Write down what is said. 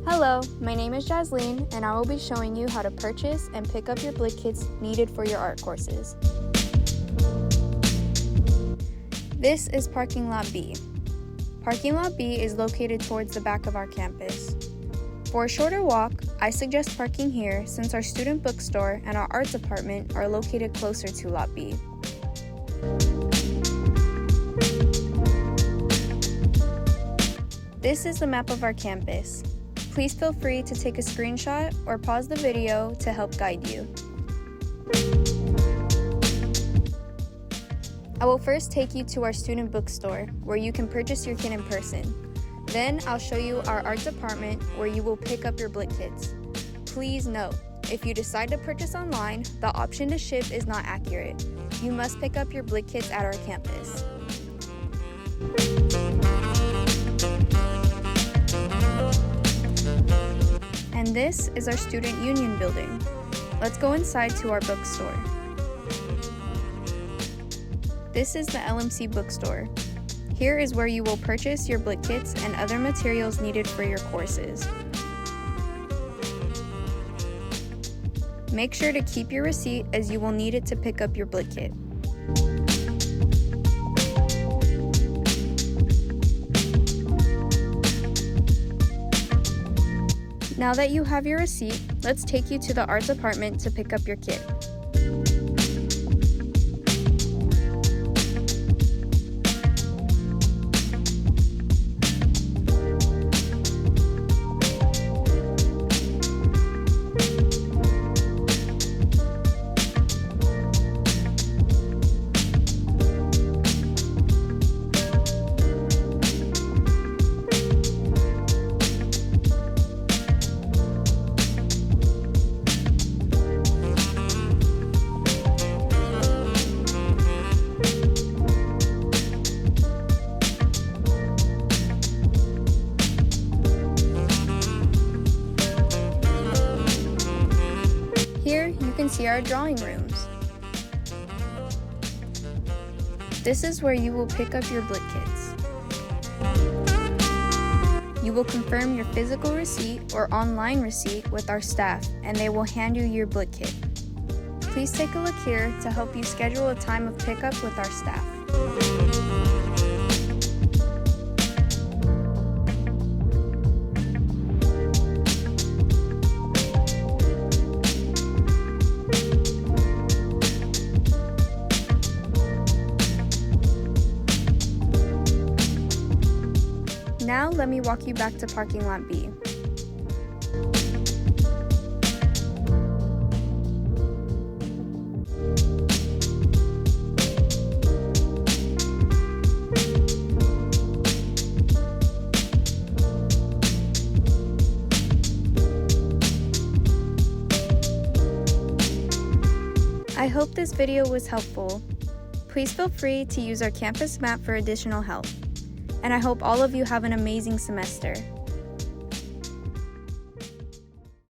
Hello, my name is Jazzleen, and I will be showing you how to purchase and pick up your Blick kits needed for your art courses. This is Parking Lot B. Parking Lot B is located towards the back of our campus. For a shorter walk, I suggest parking here since our student bookstore and our art department are located closer to Lot B. This is the map of our campus. Please feel free to take a screenshot or pause the video to help guide you. I will first take you to our student bookstore where you can purchase your kit in person. Then I'll show you our art department where you will pick up your Blick kits. Please note, if you decide to purchase online, the option to ship is not accurate. You must pick up your Blick kits at our campus. And this is our student union building. Let's go inside to our bookstore. This is the LMNC bookstore. Here is where you will purchase your Blick kits and other materials needed for your courses. Make sure to keep your receipt as you will need it to pick up your Blick kit. Now that you have your receipt, let's take you to the art department to pick up your kit. Here, you can see our drawing rooms. This is where you will pick up your Blick kits. You will confirm your physical receipt or online receipt with our staff, and they will hand you your Blick kit. Please take a look here to help you schedule a time of pickup with our staff. Now let me walk you back to Parking Lot B. I hope this video was helpful. Please feel free to use our campus map for additional help. And I hope all of you have an amazing semester.